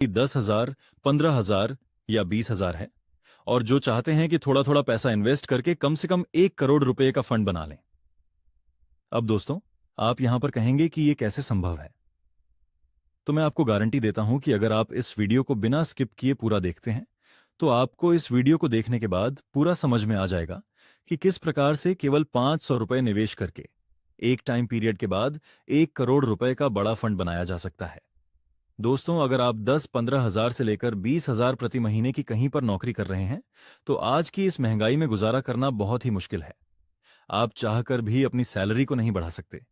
10,000, 15,000 या 20,000 है, और जो चाहते हैं कि थोड़ा थोड़ा पैसा इन्वेस्ट करके कम से कम 1 करोड़ रुपए का फंड बना लें। अब दोस्तों, आप यहां पर कहेंगे कि यह कैसे संभव है। तो मैं आपको गारंटी देता हूं कि अगर आप इस वीडियो को बिना स्किप किए पूरा देखते हैं तो आपको इस वीडियो को देखने के बाद पूरा समझ में आ जाएगा कि किस प्रकार से केवल 500 रुपए निवेश करके एक टाइम पीरियड के बाद 1 करोड़ रुपए का बड़ा फंड बनाया जा सकता है। दोस्तों, अगर आप 10-15 हजार से लेकर 20,000 प्रति महीने की कहीं पर नौकरी कर रहे हैं तो आज की इस महंगाई में गुजारा करना बहुत ही मुश्किल है। आप चाहकर भी अपनी सैलरी को नहीं बढ़ा सकते।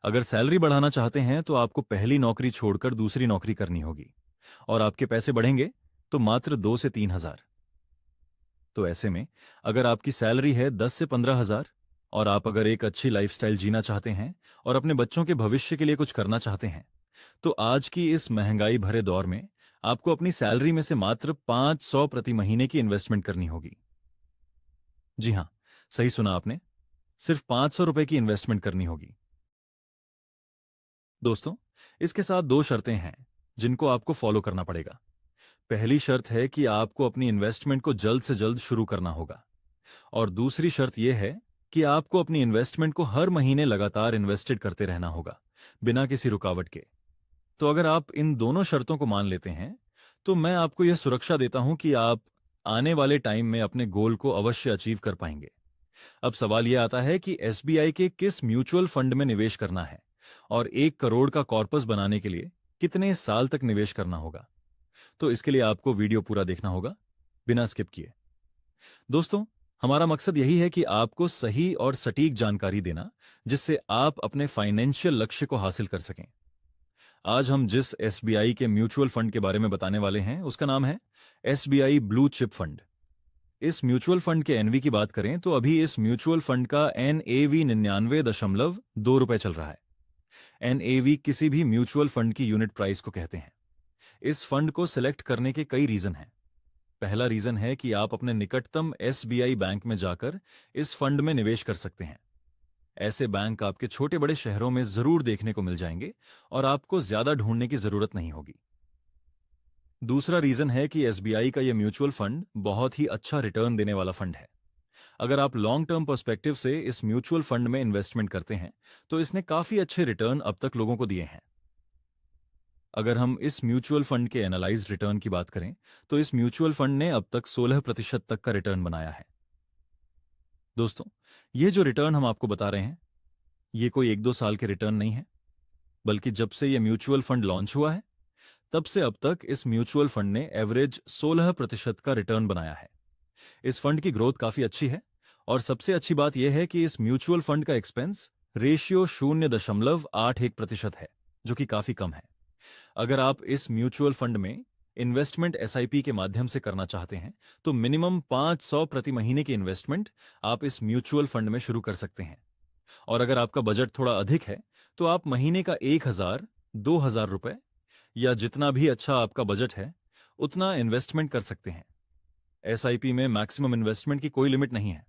अगर सैलरी बढ़ाना चाहते हैं तो आपको पहली नौकरी छोड़कर दूसरी नौकरी करनी होगी, और आपके पैसे बढ़ेंगे तो मात्र 2 से 3 हजार। तो ऐसे में अगर आपकी सैलरी है 10 से 15 हजार और आप अगर एक अच्छी लाइफस्टाइल जीना चाहते हैं और अपने बच्चों के भविष्य के लिए कुछ करना चाहते हैं तो आज की इस महंगाई भरे दौर में आपको अपनी सैलरी में से मात्र 500 प्रति महीने की इन्वेस्टमेंट करनी होगी। जी हां, सही सुना आपने, सिर्फ 500 रुपए की इन्वेस्टमेंट करनी होगी। दोस्तों, इसके साथ दो शर्तें हैं जिनको आपको फॉलो करना पड़ेगा। पहली शर्त है कि आपको अपनी इन्वेस्टमेंट को जल्द से जल्द शुरू करना होगा, और दूसरी शर्त यह है कि आपको अपनी इन्वेस्टमेंट को हर महीने लगातार इन्वेस्टेड करते रहना होगा, बिना किसी रुकावट के। तो अगर आप इन दोनों शर्तों को मान लेते हैं तो मैं आपको यह सुरक्षा देता हूं कि आप आने वाले टाइम में अपने गोल को अवश्य अचीव कर पाएंगे। अब सवाल यह आता है कि एसबीआई के किस म्यूचुअल फंड में निवेश करना है और 1 करोड़ का कॉर्पस बनाने के लिए कितने साल तक निवेश करना होगा। तो इसके लिए आपको वीडियो पूरा देखना होगा, बिना स्किप किए। दोस्तों, हमारा मकसद यही है कि आपको सही और सटीक जानकारी देना, जिससे आप अपने फाइनेंशियल लक्ष्य को हासिल कर सकें। आज हम जिस एसबीआई के म्यूचुअल फंड के बारे में बताने वाले हैं उसका नाम है एसबीआई ब्लू चिप फंड। इस म्यूचुअल फंड के एनवी की बात करें तो अभी इस म्यूचुअल फंड का NAV 99.2 रुपए चल रहा है। NAV किसी भी म्यूचुअल फंड की यूनिट प्राइस को कहते हैं। इस फंड को सिलेक्ट करने के कई रीजन हैं। पहला रीजन है कि आप अपने निकटतम एसबीआई बैंक में जाकर इस फंड में निवेश कर सकते हैं। ऐसे बैंक आपके छोटे बड़े शहरों में जरूर देखने को मिल जाएंगे और आपको ज्यादा ढूंढने की जरूरत नहीं होगी। दूसरा रीजन है कि एसबीआई का यह म्यूचुअल फंड बहुत ही अच्छा रिटर्न देने वाला फंड है। अगर आप लॉन्ग टर्म पर्सपेक्टिव से इस म्यूचुअल फंड में इन्वेस्टमेंट करते हैं तो इसने काफी अच्छे रिटर्न अब तक लोगों को दिए हैं। अगर हम इस म्यूचुअल फंड के एनालाइज्ड रिटर्न की बात करें तो इस म्यूचुअल फंड ने अब तक 16% तक का रिटर्न बनाया है। दोस्तों, ये जो रिटर्न हम आपको बता रहे हैं ये कोई 1-2 साल के रिटर्न नहीं है, बल्कि जब से यह म्यूचुअल फंड लॉन्च हुआ है तब से अब तक इस म्यूचुअल फंड ने एवरेज 16% का रिटर्न बनाया है। इस फंड की ग्रोथ काफी अच्छी है, और सबसे अच्छी बात यह है कि इस म्यूचुअल फंड का एक्सपेंस रेशियो 0.81% है, जो कि काफी कम है। अगर आप इस म्यूचुअल फंड में इन्वेस्टमेंट एसआईपी के माध्यम से करना चाहते हैं तो मिनिमम 500 प्रति महीने की इन्वेस्टमेंट आप इस म्यूचुअल फंड में शुरू कर सकते हैं। और अगर आपका बजट थोड़ा अधिक है तो आप महीने का 1,000, 2,000 रुपए या जितना भी अच्छा आपका बजट है उतना इन्वेस्टमेंट कर सकते हैं। एसआईपी में मैक्सिमम इन्वेस्टमेंट की कोई लिमिट नहीं है।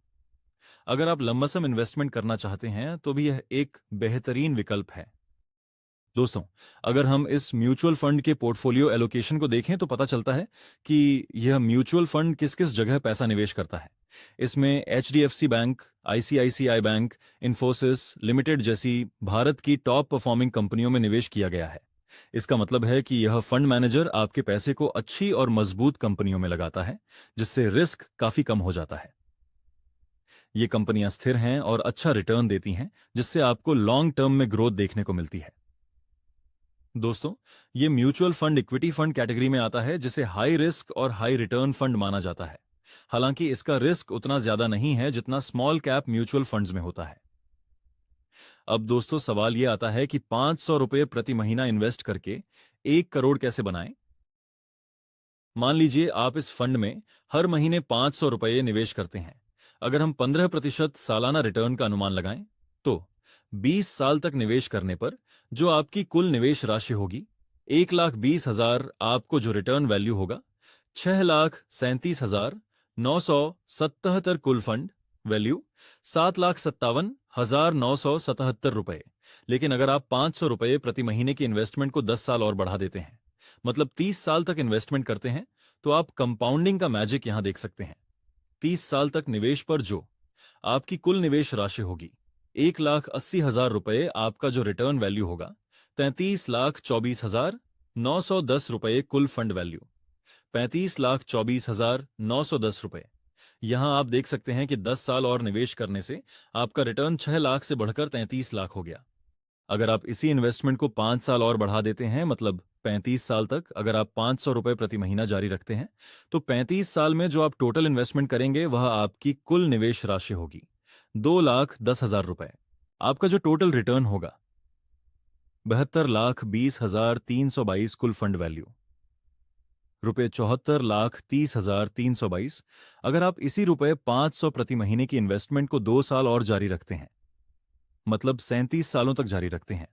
अगर आप लंबा सम इन्वेस्टमेंट करना चाहते हैं तो भी यह एक बेहतरीन विकल्प है। दोस्तों, अगर हम इस म्यूचुअल फंड के पोर्टफोलियो एलोकेशन को देखें तो पता चलता है कि यह म्यूचुअल फंड किस किस जगह पैसा निवेश करता है। इसमें HDFC bank, ICICI bank, Infosys limited जैसी भारत की टॉप परफॉर्मिंग कंपनियों में निवेश किया गया है। इसका मतलब है कि यह फंड मैनेजर आपके पैसे को अच्छी और मजबूत कंपनियों में लगाता है, जिससे रिस्क काफी कम हो जाता है। ये कंपनियां स्थिर हैं और अच्छा रिटर्न देती हैं, जिससे आपको लॉन्ग टर्म में ग्रोथ देखने को मिलती है। दोस्तों, ये mutual fund equity fund category में आता है, जिसे हाई रिस्क और हाई रिटर्न फंड माना जाता है। हालांकि इसका रिस्क उतना ज्यादा नहीं है जितना स्मॉल कैप म्यूचुअल फंड्स में होता है। अब दोस्तों, सवाल यह आता है कि 500 रुपए प्रति महीना इन्वेस्ट करके 1 करोड़ कैसे बनाएं। मान लीजिए आप इस फंड में हर महीने 500 रुपए निवेश करते हैं। अगर हम 15% सालाना रिटर्न का अनुमान लगाएं तो 20 साल तक निवेश करने पर जो आपकी कुल निवेश राशि होगी 1,20,000, आपको जो रिटर्न वैल्यू होगा 6,37,977 कुल फंड वैल्यू 7,57,977 रुपए। लेकिन अगर आप 500 रुपए प्रति महीने की इन्वेस्टमेंट को 10 साल और बढ़ा देते हैं मतलब 30 साल तक इन्वेस्टमेंट करते हैं तो आप कंपाउंडिंग का मैजिक यहां देख सकते हैं। 30 साल तक निवेश पर जो आपकी कुल निवेश राशि होगी 1,80,000 रुपये, आपका जो रिटर्न वैल्यू होगा 33,24,910 रुपये कुल फंड वैल्यू 35,24,910 रुपये। यहां आप देख सकते हैं कि 10 साल और निवेश करने से आपका रिटर्न 6 लाख से बढ़कर 33 लाख हो गया। अगर आप इसी इन्वेस्टमेंट को 5 साल और बढ़ा देते हैं, मतलब 35 साल तक अगर आप 500 रुपये प्रति महीना जारी रखते हैं, तो 35 साल में जो आप टोटल इन्वेस्टमेंट करेंगे वह आपकी कुल निवेश राशि होगी 2,10,000 रुपये। आपका जो टोटल रिटर्न होगा 72,20,322 कुल फंड वैल्यू रुपये 74,30,322। अगर आप इसी रुपये 500 प्रति महीने की इन्वेस्टमेंट को 2 साल और जारी रखते हैं, मतलब 37 सालों तक जारी रखते हैं,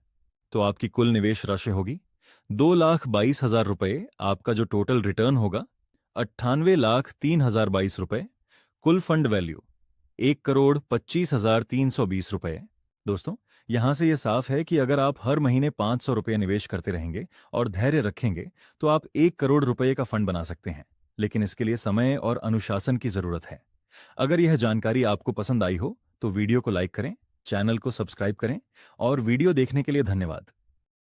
तो आपकी कुल निवेश राशि होगी 2,22,000 रुपये। आपका जो टोटल रिटर्न होगा 98,03,022 रुपये। कुल फंड वैल्यू 1,25,320 रुपये। दोस्तों, यहां से यह साफ है कि अगर आप हर महीने 500 रुपये निवेश करते रहेंगे और धैर्य रखेंगे तो आप 1 करोड़ रुपये का फंड बना सकते हैं, लेकिन इसके लिए समय और अनुशासन की जरूरत है। अगर यह जानकारी आपको पसंद आई हो तो वीडियो को लाइक करें, चैनल को सब्सक्राइब करें और वीडियो देखने के लिए धन्यवाद।